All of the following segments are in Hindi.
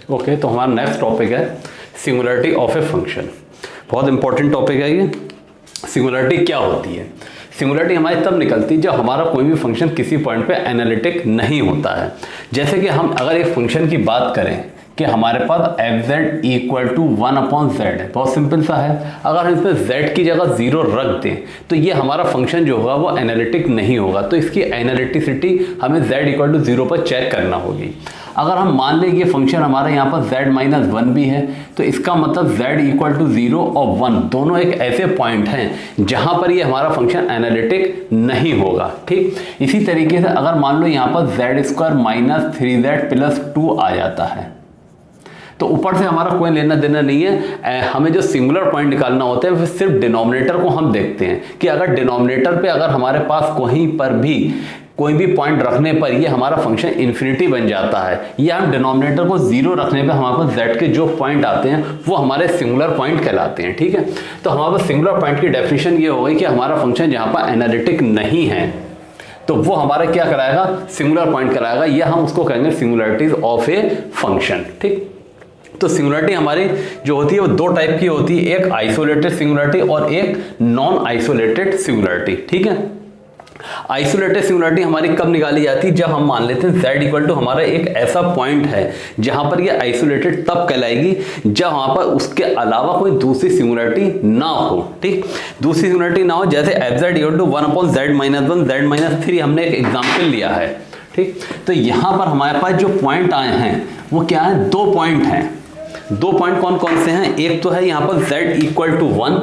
ओके, तो हमारा नेक्स्ट टॉपिक है सिंगुलरिटी ऑफ ए फंक्शन। बहुत इंपॉर्टेंट टॉपिक है ये। सिंगुलरिटी क्या होती है? सिंगुलरिटी हमारी तब निकलती है जब हमारा कोई भी फंक्शन किसी पॉइंट पे एनालिटिक नहीं होता है। जैसे कि हम अगर एक फंक्शन की बात करें कि हमारे पास F Z equal to 1/z है, बहुत सिंपल सा है। अगर हम इसमें z की जगह 0 रख दें तो ये हमारा फंक्शन जो होगा वो एनालिटिक नहीं होगा। तो इसकी एनालिटिसिटी हमें z इक्वल टू 0 पर चेक करना होगी। अगर हम मान लें कि फंक्शन हमारा यहाँ पर z-1 भी है तो इसका मतलब z इक्वल टू 0 और 1 दोनों एक ऐसे पॉइंट हैं जहाँ पर ये हमारा फंक्शन एनालिटिक नहीं होगा। ठीक, इसी तरीके से अगर मान लो यहाँ पर z² - 3z + 2 आ जाता है तो ऊपर से हमारा कोई लेना देना नहीं है। हमें जो सिंगुलर पॉइंट निकालना होता है फिर सिर्फ डिनोमिनेटर को हम देखते हैं कि अगर डिनोमिनेटर पे अगर हमारे पास कहीं पर भी कोई भी पॉइंट रखने पर ये हमारा फंक्शन इन्फिनिटी बन जाता है, या हम डिनोमिनेटर को 0 रखने पे हमारे पास z के जो पॉइंट आते हैं वो हमारे सिंगुलर पॉइंट कहलाते हैं। ठीक है, तो हमारे पास सिंगुलर पॉइंट की डेफिनेशन ये हो गई कि हमारा फंक्शन जहाँ पर एनालिटिक नहीं है तो वो हमारा क्या कराएगा, सिंगुलर पॉइंट कराएगा, या हम उसको कहेंगे सिंगुलरिटीज ऑफ ए फंक्शन। ठीक, तो सिंगुलरिटी हमारी जो होती है वो दो टाइप की होती है, एक आइसोलेटेड सिंगुलरिटी और एक नॉन आइसोलेटेड सिंगुलरिटी। ठीक है, आइसोलेटेड सिंगुलरिटी हमारी कब निकाली जाती है? जब हम मान लेते हैं z इक्वल टू हमारा एक ऐसा पॉइंट है जहां पर ये आइसोलेटेड तब कहलाएगी जब वहां पर उसके अलावा कोई दूसरी सिंगुलरिटी ना हो। ठीक, दूसरी सिंगुलरिटी ना हो, जैसे F Z equal to 1/z-1 z-3 हमने एक एग्जाम्पल लिया है। ठीक, तो यहां पर हमारे पास जो पॉइंट आए हैं वो क्या है, दो पॉइंट हैं। दो पॉइंट कौन कौन से हैं? एक तो है यहाँ पर z इक्वल टू 1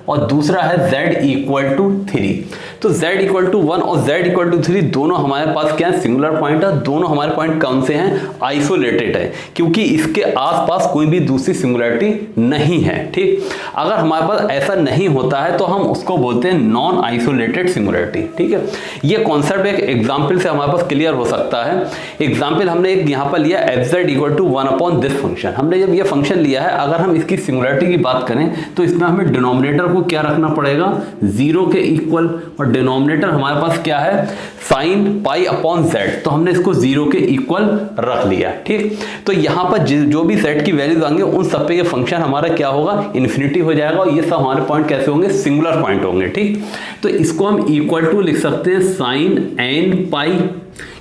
और दूसरा है z इक्वल टू 3। तो z इक्वल टू 1 और z इक्वल टू 3 दोनों हमारे पास क्या है, सिंगुलर पॉइंट है। दोनों हमारे पॉइंट कौन से हैं, आइसोलेटेड है, क्योंकि इसके आसपास कोई भी दूसरी सिंगुलरिटी नहीं है। ठीक, अगर हमारे पास ऐसा नहीं होता है तो हम उसको बोलते हैं नॉन आइसोलेटेड सिंगुलरिटी। ठीक है, ये कॉन्सेप्ट एक एग्जाम्पल से हमारे पास क्लियर हो सकता है। एग्जाम्पल हमने एक यहाँ पर लिया F Z equal to 1/this function. हमने जब ये फंक्शन लिया है, अगर हम इसकी सिंगुलरिटी की बात करें तो इसमें हमें डिनोमिनेटर को क्या रखना पड़ेगा, 0 के इक्वल, और डिनोमिनेटर हमारे पास क्या है, sin π/z, तो हमने इसको 0 के इक्वल रख लिया। ठीक, तो यहाँ पर जो भी z की वैल्यूज आएंगे उन सब पे ये फंक्शन हमारा क्या होगा, इन्फिनिटी हो जाएगा, और ये सब हमारे पॉइंट कैसे होंगे, सिंगुलर पॉइंट होंगे। ठीक, तो इसको हम इक्वल टू लिख सकते हैं sin n π,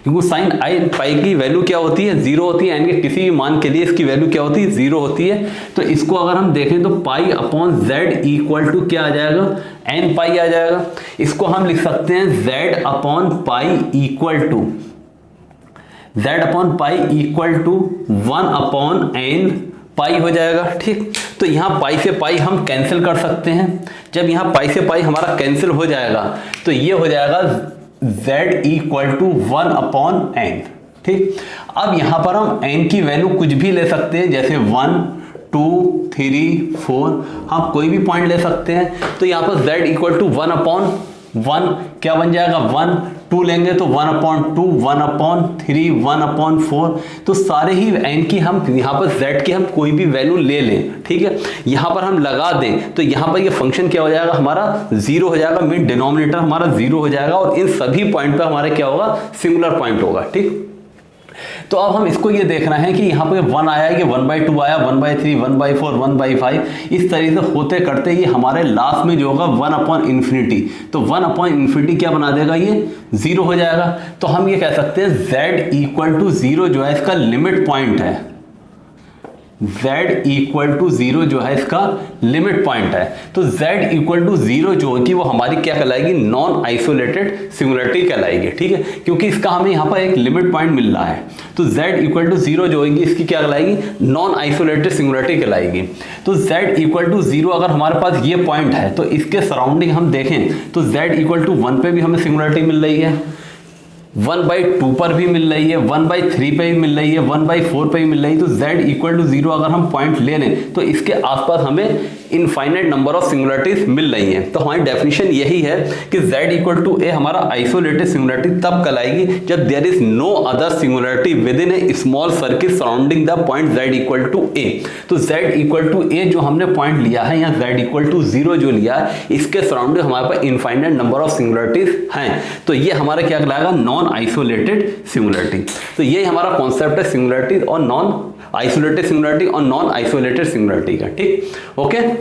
क्योंकि साइन आई पाई की वैल्यू क्या होती है, 0 होती है। यानी कि किसी भी मान के लिए इसकी वैल्यू क्या होती है, 0 होती है। तो इसको अगर हम देखें तो π/z इक्वल टू क्या आ जाएगा, n पाई आ जाएगा। इसको हम लिख सकते हैं z/π इक्वल टू 1/n पाई हो जाएगा। ठीक, तो यहाँ पाई से पाई हम कैंसिल कर सकते हैं। जब यहाँ पाई से पाई हमारा कैंसिल हो जाएगा तो ये हो जाएगा z इक्वल टू 1/n। ठीक, अब यहां पर हम n की वैल्यू कुछ भी ले सकते हैं, जैसे 1, 2, 3, 4, हम कोई भी पॉइंट ले सकते हैं। तो यहां पर z इक्वल टू 1/1 क्या बन जाएगा, 1, 2 लेंगे तो 1/2, 1/3, 1/4। तो सारे ही n की हम यहाँ पर z की हम कोई भी वैल्यू ले लें। ठीक है, यहाँ पर हम लगा दें तो यहाँ पर ये फंक्शन क्या हो जाएगा, हमारा 0 हो जाएगा, मीन डिनोमिनेटर हमारा 0 हो जाएगा, और इन सभी पॉइंट पे हमारे क्या होगा, सिंगुलर पॉइंट होगा। ठीक, तो अब हम इसको ये देखना है कि यहाँ पे 1 आया है कि 1/2 आया, 1/3, 1/4, 1/5, इस तरीके से होते करते ये हमारे लास्ट में जो होगा 1/∞। तो 1/∞ क्या बना देगा, ये 0 हो जाएगा। तो हम ये कह सकते हैं z इक्वल टू 0 जो है इसका लिमिट पॉइंट है, z इक्वल टू 0 जो है इसका लिमिट पॉइंट है। तो z इक्वल टू 0 जो होगी वो हमारी क्या कहलाएगी, नॉन आइसोलेटेड सिंगुलरिटी कहलाएगी। ठीक है, क्योंकि इसका हमें यहाँ पर एक लिमिट पॉइंट मिल रहा है। तो z इक्वल टू 0 जो होगी इसकी क्या कहलाएगी, नॉन आइसोलेटेड सिंगुलरिटी कहलाएगी। तो z इक्वल टू 0 अगर हमारे पास ये पॉइंट है तो इसके सराउंडिंग हम देखें तो z इक्वल टू 1 पे भी हमें सिंगुलरिटी मिल रही है, 1/2 पर भी मिल रही है, 1/3 पे भी मिल रही है, 1/4 पे भी मिल रही है। तो z इक्वल टू 0 अगर हम पॉइंट ले लें तो इसके आसपास हमें इनफाइनाइट नंबर ऑफ सिंगुलरिटीज मिल रही हैं। तो हमारी डेफिनेशन यही है कि z इक्वल टू ए हमारा आइसोलेटेड सिंगुलरिटी तब कहलाएगी जब there is no other singularity within a small circle surrounding the point z equal to A. तो z इक्वल टू ए जो हमने पॉइंट लिया है, यहाँ z इक्वल टू 0 जो लिया है, इसके सराउंडिंग हमारे पास इनफाइनाइट नंबर ऑफ सिंगुलरिटीज हैं। तो ये हमारा क्या कहलाएगा, नॉन आइसोलेटेड सिंगुलरिटी। तो ये हमारा कॉन्सेप्ट है सिंगुलरिटी और नॉन आइसोलेटेड सिंगुलरिटी और नॉन आइसोलेटेड सिंगुलरिटी का। ठीक, ओके।